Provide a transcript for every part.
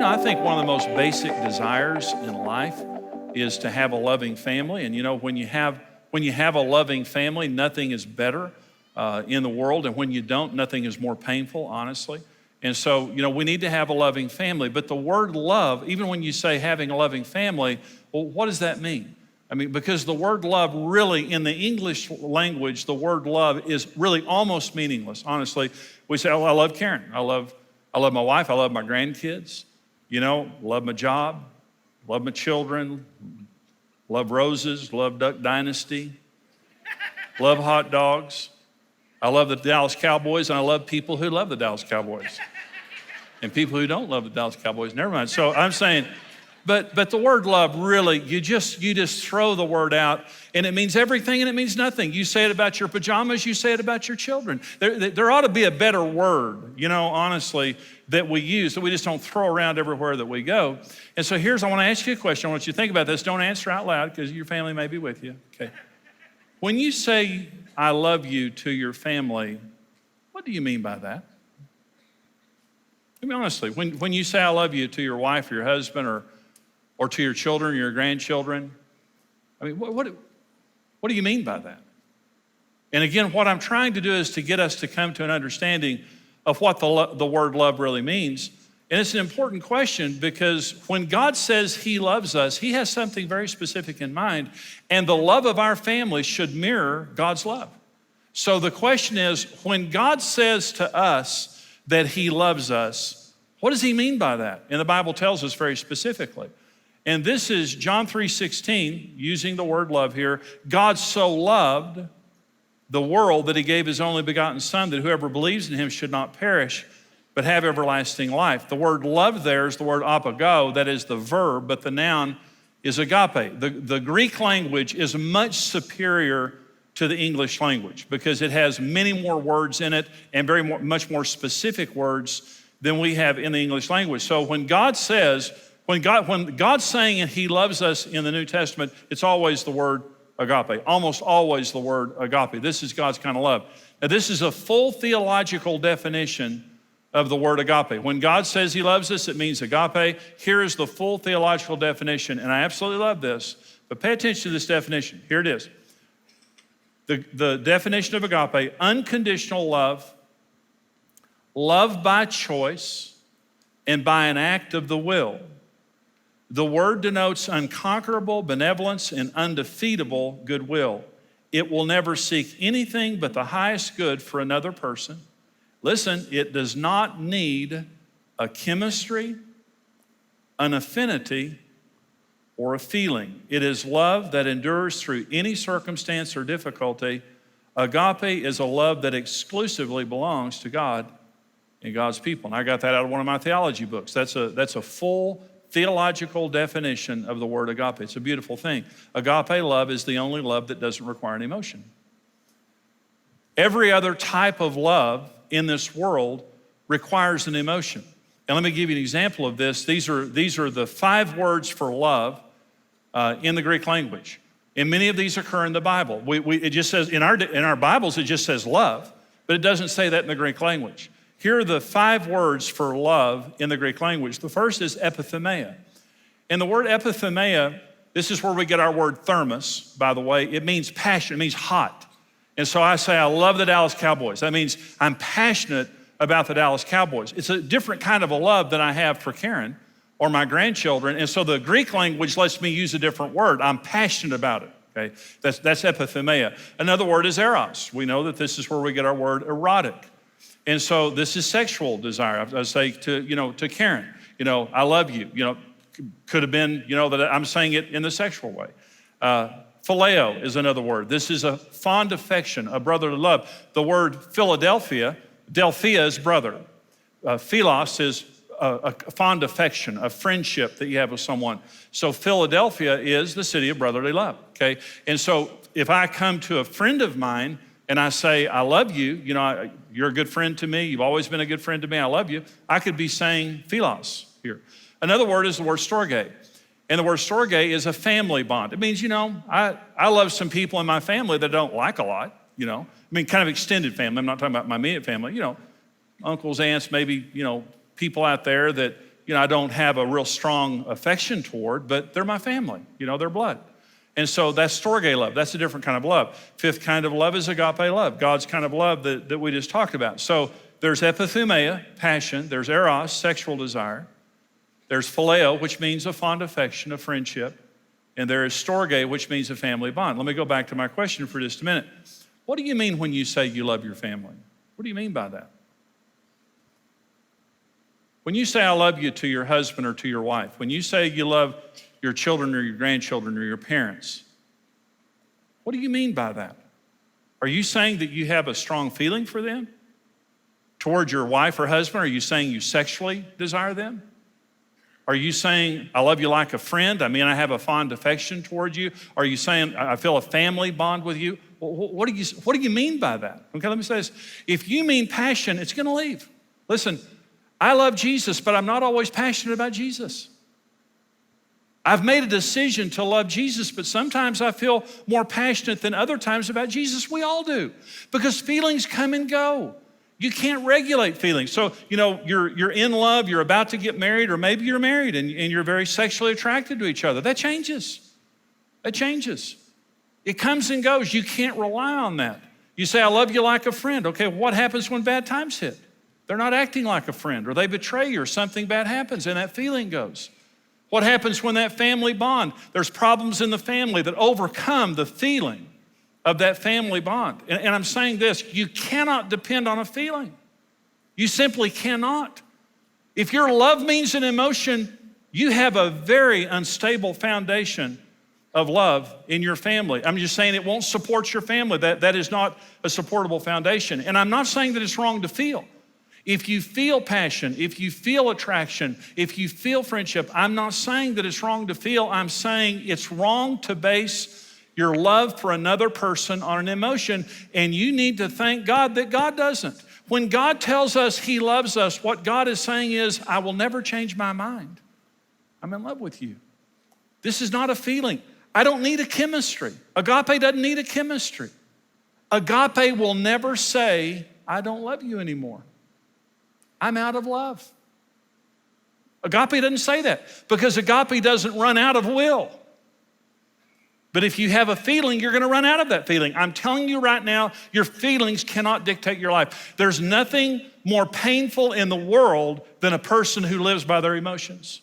I think one of the most basic desires in life is to have a loving family. And when you have a loving family, nothing is better in the world. And when you don't, nothing is more painful, honestly. And so, we need to have a loving family. But the word love, even when you say having a loving family, well, what does that mean? Because the word love really, in the English language, the word love is really almost meaningless, honestly. We say, oh, I love Karen. I love my wife. I love my grandkids. Love my job. Love my children. Love roses. Love Duck Dynasty. Love hot dogs. I love the Dallas Cowboys, and I love people who love the Dallas Cowboys. And people who don't love the Dallas Cowboys, never mind. So I'm saying, but the word love really, you just throw the word out, and it means everything and it means nothing. You say it about your pajamas, you say it about your children. There ought to be a better word, honestly, that we use, that we just don't throw around everywhere that we go. And so I want to ask you a question. I want you to think about this. Don't answer out loud because your family may be with you. Okay. When you say, I love you to your family, what do you mean by that? Honestly, when you say I love you to your wife or your husband or to your children or your grandchildren, what do you mean by that? And again, what I'm trying to do is to get us to come to an understanding of what the word love really means. And it's an important question because when God says he loves us, he has something very specific in mind, and the love of our family should mirror God's love. So the question is, when God says to us that he loves us, what does he mean by that? And the Bible tells us very specifically. And this is John 3:16, using the word love here. God so loved the world that he gave his only begotten son, that whoever believes in him should not perish, but have everlasting life. The word love there is the word apago, that is the verb, but the noun is agape. The Greek language is much superior to the English language because it has many more words in it and much more specific words than we have in the English language. So when God's saying and he loves us in the New Testament, it's always the word agape, almost always the word agape. This is God's kind of love. Now this is a full theological definition of the word agape. When God says he loves us, it means agape. Here is the full theological definition, and I absolutely love this, but pay attention to this definition. Here it is. The definition of agape: unconditional love, love by choice, and by an act of the will. The word denotes unconquerable benevolence and undefeatable goodwill. It will never seek anything but the highest good for another person. Listen, it does not need a chemistry, an affinity, or a feeling. It is love that endures through any circumstance or difficulty. Agape is a love that exclusively belongs to God and God's people. And I got that out of one of my theology books. That's a full theological definition of the word agape. It's a beautiful thing. Agape love is the only love that doesn't require an emotion. Every other type of love in this world requires an emotion. And let me give you an example of this. These are the 5 words for love in the Greek language. And many of these occur in the Bible. It just says, in our Bibles, it just says love, but it doesn't say that in the Greek language. Here are the 5 words for love in the Greek language. The first is epithumia. And the word epithumia, this is where we get our word thermos, by the way. It means passion, it means hot. And so I say, I love the Dallas Cowboys. That means I'm passionate about the Dallas Cowboys. It's a different kind of a love than I have for Karen or my grandchildren. And so the Greek language lets me use a different word. I'm passionate about it, okay? That's epithumia. Another word is eros. We know that this is where we get our word erotic. And so this is sexual desire. I say to Karen, I love you. Could have been, that I'm saying it in the sexual way. Phileo is another word. This is a fond affection, a brotherly love. The word Philadelphia, Delphia is brother. Philos is a fond affection, a friendship that you have with someone. So Philadelphia is the city of brotherly love, okay? And so if I come to a friend of mine and I say, I love you, you're a good friend to me, you've always been a good friend to me, I love you, I could be saying philos here. Another word is the word storge. And the word storge is a family bond. It means, I love some people in my family that I don't like a lot, kind of extended family. I'm not talking about my immediate family, uncles, aunts, maybe, people out there that I don't have a real strong affection toward, but they're my family, they're blood. And so that's storge love. That's a different kind of love. Fifth kind of love is agape love, God's kind of love that we just talked about. So there's epithumia, passion. There's eros, sexual desire. There's phileo, which means a fond affection, a friendship. And there is storge, which means a family bond. Let me go back to my question for just a minute. What do you mean when you say you love your family? What do you mean by that? When you say I love you to your husband or to your wife, when you say you love your children or your grandchildren or your parents, what do you mean by that? Are you saying that you have a strong feeling for them? Towards your wife or husband, are you saying you sexually desire them? Are you saying, I love you like a friend? I have a fond affection towards you? Are you saying, I feel a family bond with you? What do you mean by that? Okay, let me say this. If you mean passion, it's gonna leave. Listen, I love Jesus, but I'm not always passionate about Jesus. I've made a decision to love Jesus, but sometimes I feel more passionate than other times about Jesus. We all do, because feelings come and go. You can't regulate feelings. So, you're in love, you're about to get married, or maybe you're married and you're very sexually attracted to each other. That changes. That changes. It comes and goes. You can't rely on that. You say, I love you like a friend. Okay, what happens when bad times hit? They're not acting like a friend, or they betray you, or something bad happens and that feeling goes. What happens when that family bond? There's problems in the family that overcome the feeling of that family bond. And I'm saying this, you cannot depend on a feeling. You simply cannot. If your love means an emotion, you have a very unstable foundation of love in your family. I'm just saying it won't support your family. That is not a supportable foundation. And I'm not saying that it's wrong to feel. If you feel passion, if you feel attraction, if you feel friendship, I'm not saying that it's wrong to feel. I'm saying it's wrong to base your love for another person on an emotion, and you need to thank God that God doesn't. When God tells us he loves us, what God is saying is, I will never change my mind. I'm in love with you. This is not a feeling. I don't need a chemistry. Agape doesn't need a chemistry. Agape will never say, I don't love you anymore. I'm out of love. Agape doesn't say that, because agape doesn't run out of will. But if you have a feeling, you're gonna run out of that feeling. I'm telling you right now, your feelings cannot dictate your life. There's nothing more painful in the world than a person who lives by their emotions.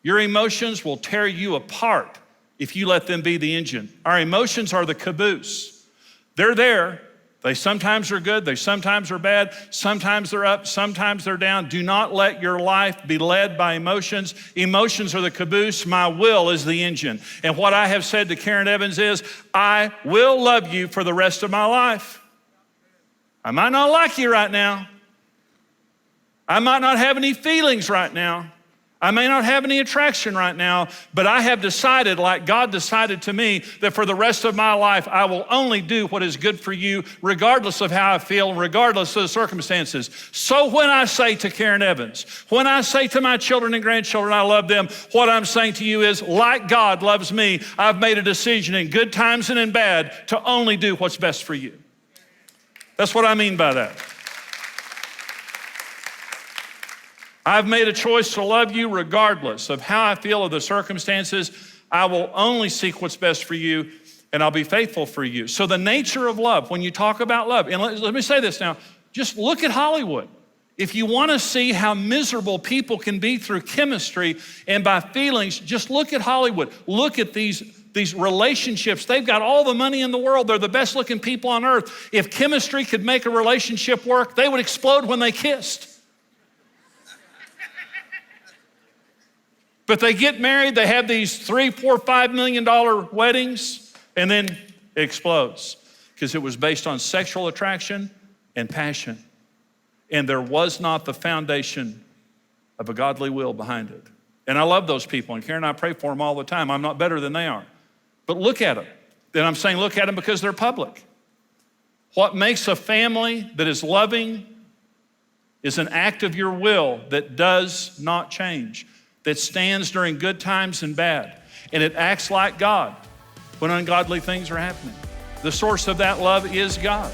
Your emotions will tear you apart if you let them be the engine. Our emotions are the caboose. They're there. They sometimes are good, they sometimes are bad, sometimes they're up, sometimes they're down. Do not let your life be led by emotions. Emotions are the caboose, my will is the engine. And what I have said to Karen Evans is, I will love you for the rest of my life. I might not like you right now. I might not have any feelings right now. I may not have any attraction right now, but I have decided, like God decided to me, that for the rest of my life, I will only do what is good for you, regardless of how I feel, regardless of the circumstances. So when I say to Karen Evans, when I say to my children and grandchildren, I love them, what I'm saying to you is, like God loves me, I've made a decision in good times and in bad to only do what's best for you. That's what I mean by that. I've made a choice to love you regardless of how I feel of the circumstances. I will only seek what's best for you, and I'll be faithful for you. So the nature of love, when you talk about love, and let me say this now, just look at Hollywood. If you want to see how miserable people can be through chemistry and by feelings, just look at Hollywood. Look at these relationships. They've got all the money in the world. They're the best looking people on earth. If chemistry could make a relationship work, they would explode when they kissed. But they get married, they have these $3, $4, $5 million weddings, and then it explodes because it was based on sexual attraction and passion. And there was not the foundation of a godly will behind it. And I love those people, and Karen and I pray for them all the time. I'm not better than they are. But look at them. And I'm saying look at them because they're public. What makes a family that is loving is an act of your will that does not change, that stands during good times and bad, and it acts like God when ungodly things are happening. The source of that love is God.